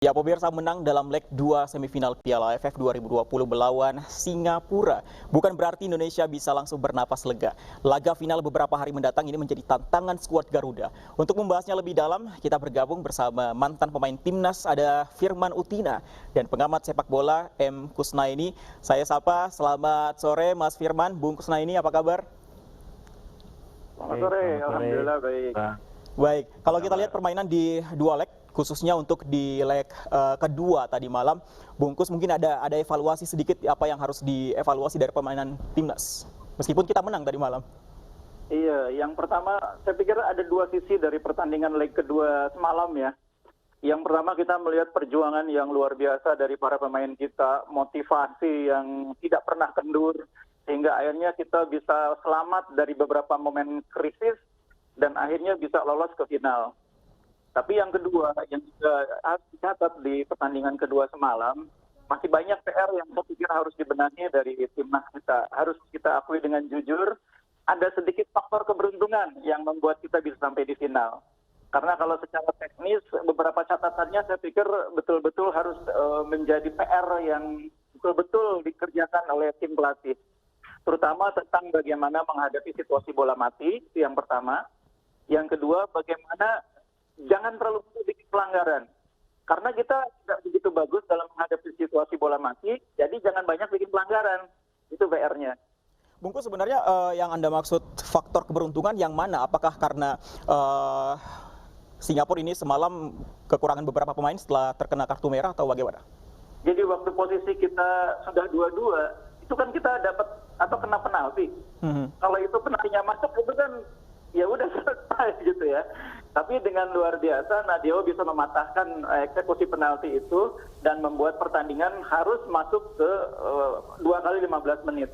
Ya, pemirsa menang dalam leg 2 semifinal Piala AFF 2020 melawan Singapura. Bukan berarti Indonesia bisa langsung bernapas lega. Laga final beberapa hari mendatang ini menjadi tantangan skuad Garuda. Untuk membahasnya lebih dalam, kita bergabung bersama mantan pemain timnas ada Firman Utina dan pengamat sepak bola M. Kusnaini. Saya sapa, selamat sore Mas Firman. Bung Kusnaini, apa kabar? Selamat sore, alhamdulillah baik. Baik, kalau kita lihat permainan di dua leg, khususnya untuk di leg kedua tadi malam, Bungkus mungkin ada evaluasi sedikit apa yang harus dievaluasi dari permainan timnas, meskipun kita menang tadi malam. Iya, yang pertama saya pikir ada dua sisi dari pertandingan leg kedua semalam ya. Yang pertama kita melihat perjuangan yang luar biasa dari para pemain kita, motivasi yang tidak pernah kendur, sehingga akhirnya kita bisa selamat dari beberapa momen krisis dan akhirnya bisa lolos ke final. Tapi yang kedua, yang juga harus dicatat di pertandingan kedua semalam, masih banyak PR yang saya pikir harus dibenahi dari timnas kita. Harus kita akui dengan jujur, ada sedikit faktor keberuntungan yang membuat kita bisa sampai di final. Karena kalau secara teknis, beberapa catatannya saya pikir betul-betul harus menjadi PR yang betul-betul dikerjakan oleh tim pelatih. Terutama tentang bagaimana menghadapi situasi bola mati, itu yang pertama. Yang kedua, bagaimana jangan terlalu bikin pelanggaran. Karena kita tidak begitu bagus dalam menghadapi situasi bola mati, jadi jangan banyak bikin pelanggaran. Itu PR-nya. Bungkus, sebenarnya yang Anda maksud faktor keberuntungan yang mana? Apakah karena Singapura ini semalam kekurangan beberapa pemain setelah terkena kartu merah atau bagaimana? Jadi waktu posisi kita sudah 2-2, itu kan kita dapat atau kena penalti. Kalau itu penaltinya masuk, itu kan ya udah selesai gitu ya. Tapi dengan luar biasa Nadeo bisa mematahkan eksekusi penalti itu dan membuat pertandingan harus masuk ke 2 kali 15 menit.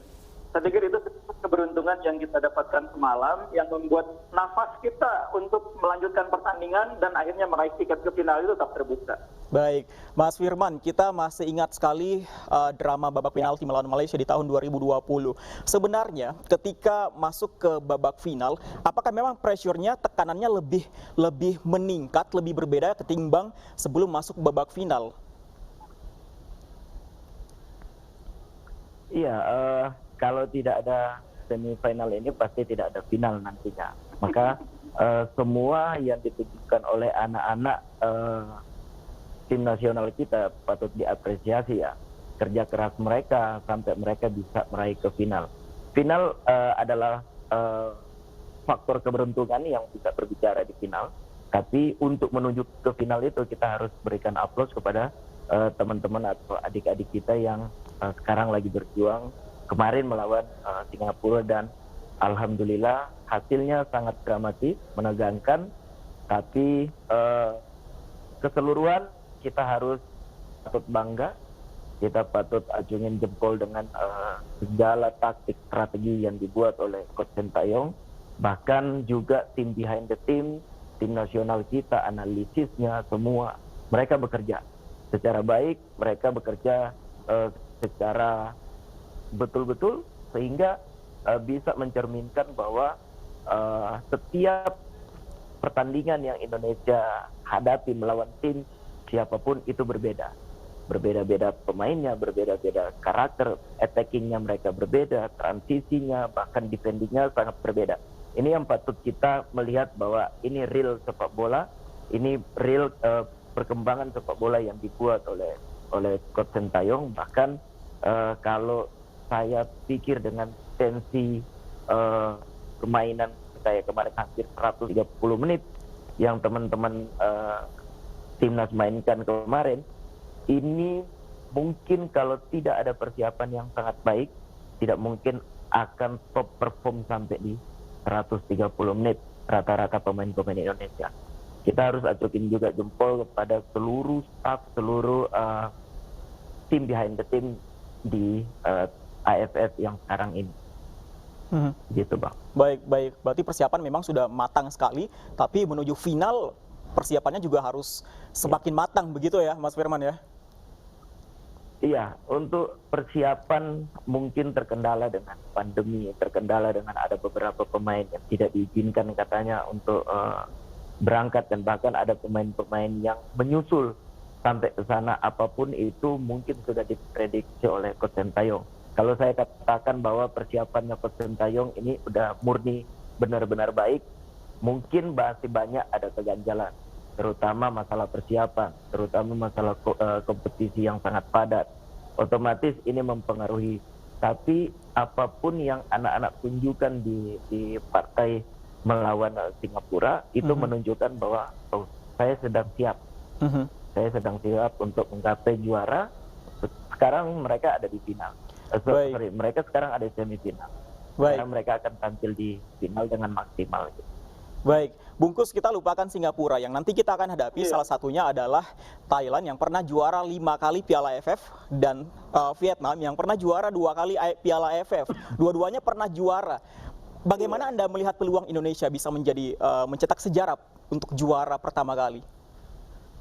Saya pikir itu keberuntungan yang kita dapatkan semalam yang membuat nafas kita untuk melanjutkan pertandingan dan akhirnya meraih tiket ke final itu tetap terbuka. Baik, Mas Firman, kita masih ingat sekali drama babak penalti melawan Malaysia di tahun 2020. Sebenarnya ketika masuk ke babak final, apakah memang pressure-nya, tekanannya lebih meningkat, lebih berbeda ketimbang sebelum masuk babak final? Iya, kalau tidak ada semifinal ini pasti tidak ada final nantinya. Maka semua yang ditunjukkan oleh anak-anak tim nasional kita patut diapresiasi ya. Kerja keras mereka sampai mereka bisa meraih ke final. Final adalah faktor keberuntungan yang bisa berbicara di final. Tapi untuk menuju ke final itu kita harus berikan aplaus kepada teman-teman atau adik-adik kita yang sekarang lagi berjuang kemarin melawan Singapura dan alhamdulillah hasilnya sangat dramatis, menegangkan, tapi keseluruhan kita harus patut bangga, kita patut acungin jempol dengan segala taktik strategi yang dibuat oleh Coach Sintayong, bahkan juga tim behind the team, tim nasional kita, analisisnya semua mereka bekerja secara baik, mereka bekerja secara betul-betul sehingga bisa mencerminkan bahwa setiap pertandingan yang Indonesia hadapi melawan tim siapapun itu berbeda-beda pemainnya, berbeda-beda karakter, attackingnya mereka berbeda, transisinya bahkan defendingnya sangat berbeda. Ini yang patut kita melihat bahwa ini real sepak bola, ini real perkembangan sepak bola yang dibuat oleh Coach Sintayong. Bahkan kalau saya pikir dengan tensi permainan saya kemarin hampir 130 menit yang teman-teman timnas mainkan kemarin, ini mungkin kalau tidak ada persiapan yang sangat baik, tidak mungkin akan top perform sampai di 130 menit rata-rata pemain-pemain Indonesia. Kita harus acukin juga jempol kepada seluruh staff, seluruh tim behind the team di AFF yang sekarang ini. Gitu Bang. Baik. Berarti persiapan memang sudah matang sekali, tapi menuju final persiapannya juga harus semakin matang begitu ya Mas Firman ya? Iya, untuk persiapan mungkin terkendala dengan pandemi, terkendala dengan ada beberapa pemain yang tidak diizinkan katanya untuk berangkat, dan bahkan ada pemain-pemain yang menyusul sampai ke sana apapun itu mungkin sudah diprediksi oleh Coach Sintayong. Kalau saya katakan bahwa persiapannya Coach Sintayong ini udah murni benar-benar baik, mungkin masih banyak ada keganjalan, terutama masalah persiapan, terutama masalah kompetisi yang sangat padat. Otomatis ini mempengaruhi. Tapi apapun yang anak-anak tunjukkan di partai melawan Singapura itu menunjukkan bahwa saya sedang siap. Saya sedang siap untuk menggapai juara. Sekarang mereka ada di final. Mereka sekarang ada di semifinal. Karena mereka akan tampil di final dengan maksimal. Baik, bungkus kita lupakan Singapura yang nanti kita akan hadapi. Salah satunya adalah Thailand yang pernah juara 5 kali Piala AFF dan Vietnam yang pernah juara 2 kali Piala AFF. Dua-duanya pernah juara. Bagaimana Anda melihat peluang Indonesia bisa mencetak sejarah untuk juara pertama kali?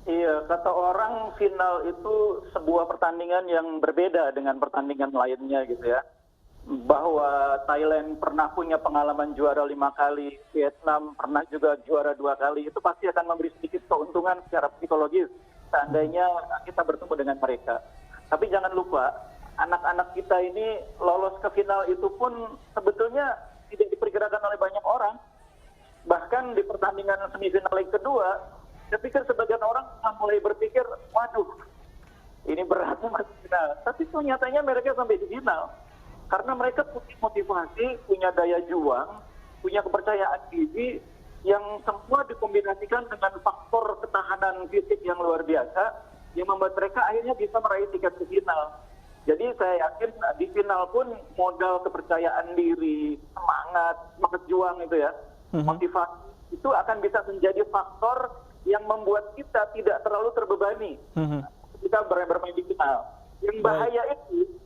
Iya, kata orang final itu sebuah pertandingan yang berbeda dengan pertandingan lainnya gitu ya. Bahwa Thailand pernah punya pengalaman juara 5 kali, Vietnam pernah juga juara 2 kali, itu pasti akan memberi sedikit keuntungan secara psikologis seandainya kita bertemu dengan mereka. Tapi jangan lupa, anak-anak kita ini lolos ke final itu pun sebetulnya tidak diperkirakan oleh banyak orang. Bahkan di pertandingan semifinal leg kedua, saya pikir sebagian orang mulai berpikir, waduh, ini beratnya masuk final. Tapi nyatanya mereka sampai di final. Karena mereka punya motivasi, punya daya juang, punya kepercayaan diri yang semua dikombinasikan dengan faktor ketahanan fisik yang luar biasa yang membuat mereka akhirnya bisa meraih tiket ke final. Jadi saya yakin di final pun modal kepercayaan diri, semangat juang itu ya, motivasi itu akan bisa menjadi faktor yang membuat kita tidak terlalu terbebani ketika bermain di final.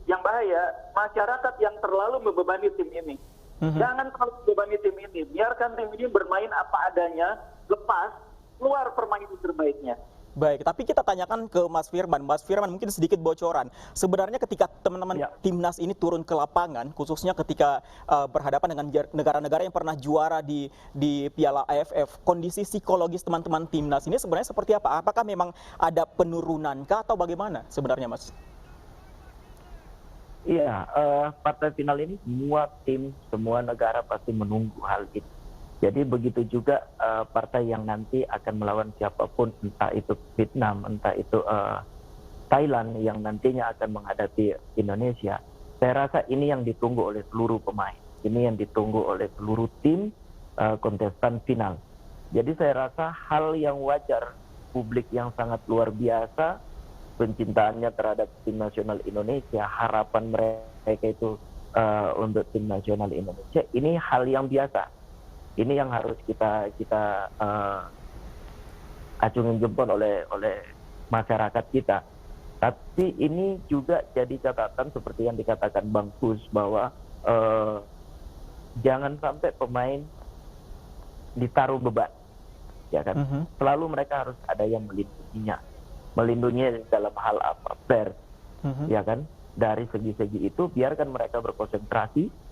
Yang bahaya masyarakat yang terlalu membebani tim ini. Jangan terlalu membebani tim ini. Biarkan tim ini bermain apa adanya, lepas keluar permainan terbaiknya. Baik, tapi kita tanyakan ke Mas Firman. Mas Firman, mungkin sedikit bocoran. Sebenarnya ketika teman-teman timnas ini turun ke lapangan, khususnya ketika berhadapan dengan negara-negara yang pernah juara di Piala AFF, kondisi psikologis teman-teman timnas ini sebenarnya seperti apa? Apakah memang ada penurunan kah atau bagaimana sebenarnya, Mas? Iya, partai final ini semua tim, semua negara pasti menunggu hal itu. Jadi begitu juga partai yang nanti akan melawan siapapun, entah itu Vietnam, entah itu Thailand yang nantinya akan menghadapi Indonesia. Saya rasa ini yang ditunggu oleh seluruh pemain. Ini yang ditunggu oleh seluruh tim kontestan final. Jadi saya rasa hal yang wajar, publik yang sangat luar biasa, pencintaannya terhadap tim nasional Indonesia, harapan mereka itu untuk tim nasional Indonesia, ini hal yang biasa. Ini yang harus kita acungin jempol oleh masyarakat kita. Tapi ini juga jadi catatan seperti yang dikatakan Bang Kus bahwa jangan sampai pemain ditaruh beban, ya kan? Selalu mereka harus ada yang melindunginya dalam hal apa? Fair, ya kan? Dari segi-segi itu biarkan mereka berkonsentrasi,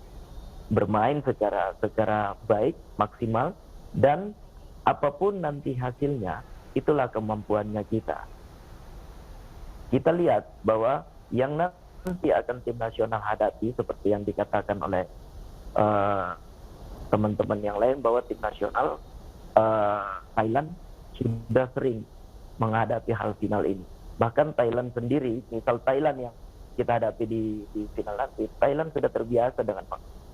bermain secara baik, maksimal, dan apapun nanti hasilnya, itulah kemampuannya kita. Kita lihat bahwa yang nanti akan tim nasional hadapi, seperti yang dikatakan oleh teman-teman yang lain, bahwa tim nasional Thailand sudah sering menghadapi hal final ini. Bahkan Thailand sendiri, misal Thailand yang kita hadapi di final nanti, Thailand sudah terbiasa dengan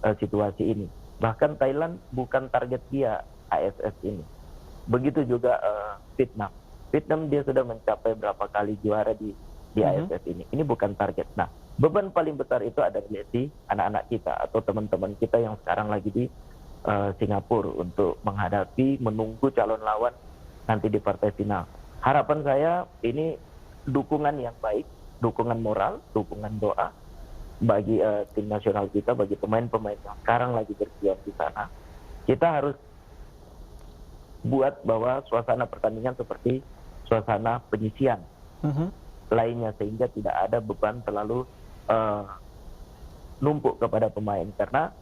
situasi ini. Bahkan Thailand bukan target dia AFF ini. Begitu juga Vietnam. Vietnam dia sudah mencapai berapa kali juara di AFF ini. Ini bukan target. Nah, beban paling besar itu ada di anak-anak kita atau teman-teman kita yang sekarang lagi di Singapura untuk menunggu calon lawan nanti di partai final. Harapan saya ini dukungan yang baik, dukungan moral, dukungan doa bagi tim nasional kita, bagi pemain-pemain yang sekarang lagi berjuang di sana. Kita harus buat bahwa suasana pertandingan seperti suasana penyisian lainnya, sehingga tidak ada beban terlalu numpuk kepada pemain. Karena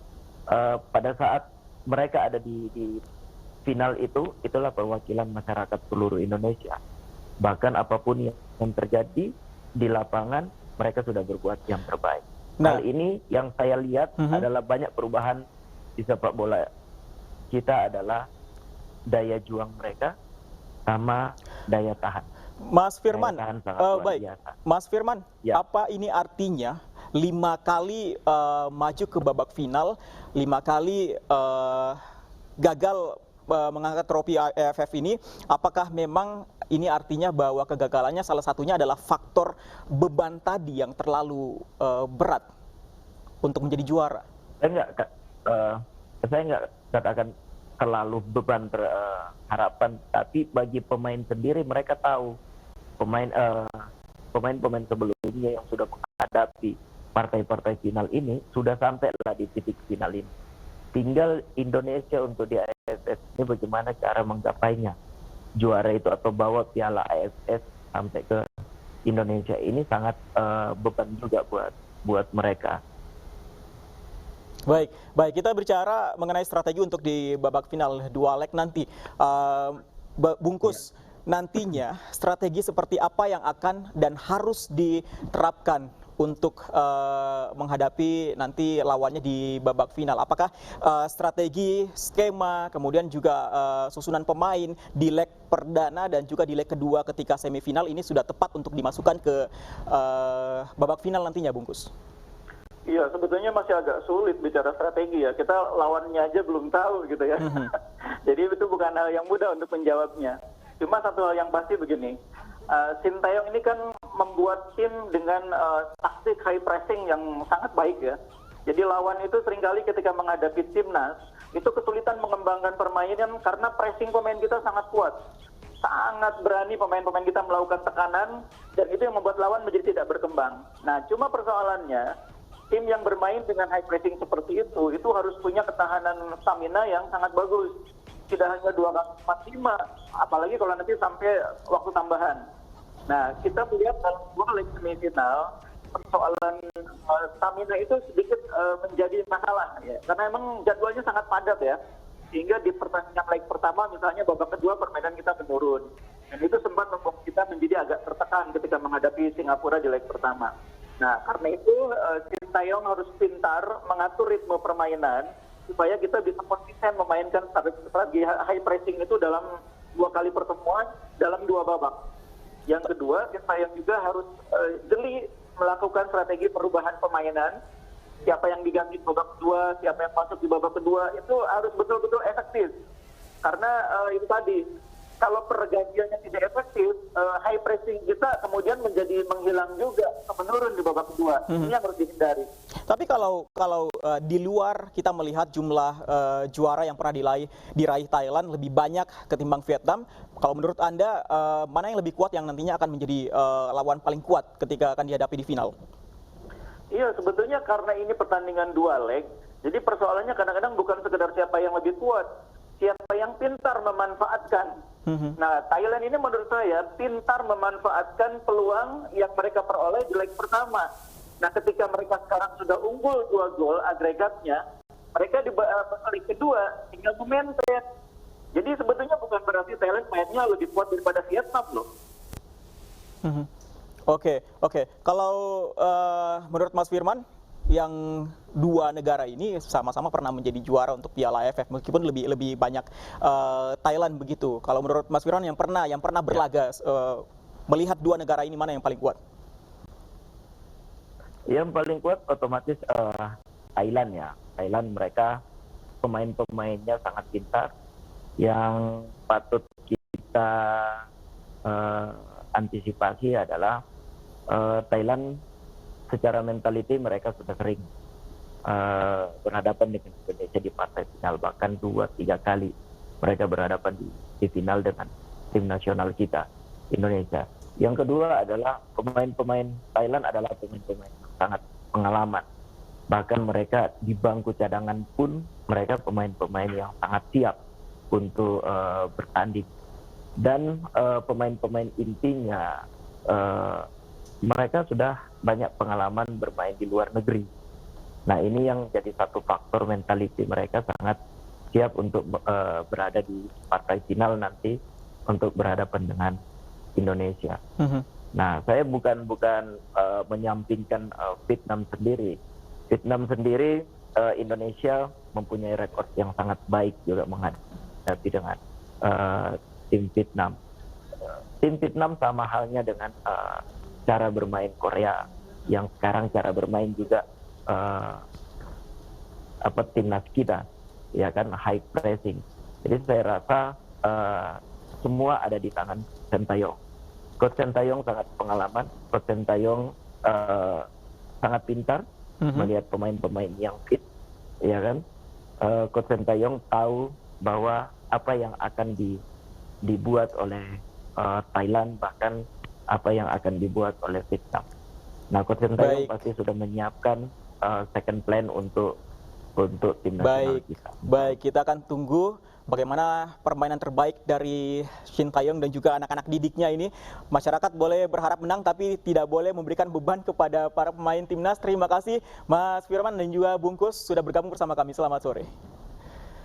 pada saat mereka ada di final itu, itulah perwakilan masyarakat seluruh Indonesia. Bahkan apapun yang terjadi di lapangan, mereka sudah berbuat yang terbaik. Nah. Hal ini yang saya lihat adalah banyak perubahan di sepak bola kita adalah daya juang mereka sama daya tahan. Mas Firman, Daya tahan sangat luar baik. biasa. Mas Firman, Ya. apa ini artinya 5 kali maju ke babak final, 5 kali gagal mengangkat trofi AFF ini? Apakah memang ini artinya bahwa kegagalannya salah satunya adalah faktor beban tadi yang terlalu berat untuk menjadi juara? Saya nggak katakan terlalu beban harapan, tapi bagi pemain sendiri mereka tahu pemain sebelumnya yang sudah menghadapi partai-partai final ini sudah sampailah di titik final ini. Tinggal Indonesia untuk di AFF ini bagaimana cara menggapainya. Juara itu atau bawa piala AFF sampai ke Indonesia ini sangat beban juga buat mereka. Baik, kita bicara mengenai strategi untuk di babak final 2 leg nanti. Bungkus, nantinya strategi seperti apa yang akan dan harus diterapkan untuk menghadapi nanti lawannya di babak final? Apakah strategi, skema, kemudian juga susunan pemain di leg perdana dan juga di leg kedua ketika semifinal ini sudah tepat untuk dimasukkan ke babak final nantinya, Bungkus? Iya, sebetulnya masih agak sulit bicara strategi ya. Kita lawannya aja belum tahu gitu ya. Jadi itu bukan hal yang mudah untuk menjawabnya. Cuma satu hal yang pasti begini, Sintayong ini kan membuat tim dengan taktik high pressing yang sangat baik ya. Jadi lawan itu seringkali ketika menghadapi timnas, itu kesulitan mengembangkan permainan karena pressing pemain kita sangat kuat. Sangat berani pemain-pemain kita melakukan tekanan, dan itu yang membuat lawan menjadi tidak berkembang. Nah, cuma persoalannya, tim yang bermain dengan high pressing seperti itu harus punya ketahanan stamina yang sangat bagus. Tidak hanya 2x45, apalagi kalau nanti sampai waktu tambahan. Nah, kita melihat dalam 2 leg semifinal, persoalan stamina itu sedikit menjadi masalah ya. Karena memang jadwalnya sangat padat ya. Sehingga di pertandingan leg pertama misalnya babak kedua permainan kita menurun. Dan itu sempat membuat kita menjadi agak tertekan ketika menghadapi Singapura di leg pertama. Nah, karena itu Sintayong harus pintar mengatur ritme permainan supaya kita bisa konsisten memainkan strategi high pressing itu dalam 2 kali pertemuan dalam 2 babak. Yang kedua, Sintayong juga harus jeli melakukan strategi perubahan permainan. Siapa yang diganti di babak kedua, siapa yang masuk di babak kedua, itu harus betul-betul efektif. Karena itu tadi, kalau pergantiannya tidak efektif, high pressing kita kemudian menjadi menghilang juga, menurun di babak kedua. Ini yang harus dihindari. Tapi kalau di luar kita melihat jumlah juara yang pernah diraih Thailand lebih banyak ketimbang Vietnam, kalau menurut Anda mana yang lebih kuat yang nantinya akan menjadi lawan paling kuat ketika akan dihadapi di final? Iya, sebetulnya karena ini pertandingan 2 leg, jadi persoalannya kadang-kadang bukan sekedar siapa yang lebih kuat, siapa yang pintar memanfaatkan. Nah, Thailand ini menurut saya pintar memanfaatkan peluang yang mereka peroleh di leg pertama. Nah, ketika mereka sekarang sudah unggul 2 gol agregatnya, mereka di leg kedua tinggal mementet. Jadi sebetulnya bukan berarti Thailand mainnya lebih kuat daripada Vietnam loh. Oke. Kalau menurut Mas Firman, yang 2 negara ini sama-sama pernah menjadi juara untuk Piala AFF meskipun lebih banyak Thailand begitu. Kalau menurut Mas Firman yang pernah berlaga melihat 2 negara ini mana yang paling kuat? Yang paling kuat otomatis Thailand ya. Thailand mereka pemain-pemainnya sangat pintar. Yang patut kita antisipasi adalah Thailand secara mentality mereka sudah sering berhadapan dengan Indonesia di partai final, bahkan 2-3 kali mereka berhadapan di final dengan tim nasional kita, Indonesia. Yang kedua adalah pemain-pemain Thailand adalah pemain-pemain yang sangat pengalaman. Bahkan mereka di bangku cadangan pun mereka pemain-pemain yang sangat siap untuk bertanding. Dan pemain-pemain intinya mereka sudah banyak pengalaman bermain di luar negeri. Nah, ini yang jadi satu faktor mentality mereka sangat siap untuk berada di partai final nanti untuk berhadapan dengan Indonesia. Nah, saya bukan menyampingkan Vietnam sendiri. Vietnam sendiri, Indonesia mempunyai rekor yang sangat baik juga menghadapi dengan tim Vietnam. Tim Vietnam sama halnya dengan cara bermain Korea, yang sekarang cara bermain juga timnas kita, ya kan, high pressing. Jadi saya rasa semua ada di tangan Sintayong. Coach Sintayong sangat pengalaman, Coach Sintayong sangat pintar melihat pemain-pemain yang fit, ya kan. Coach Sintayong tahu bahwa apa yang akan dibuat oleh Thailand, bahkan apa yang akan dibuat oleh Vietnam. Nah, Coach Sintayong pasti sudah menyiapkan second plan untuk tim nasional kita. Baik, kita akan tunggu bagaimana permainan terbaik dari Sintayong dan juga anak-anak didiknya ini. Masyarakat boleh berharap menang, tapi tidak boleh memberikan beban kepada para pemain timnas. Terima kasih Mas Firman dan juga Bungkus sudah bergabung bersama kami. Selamat sore.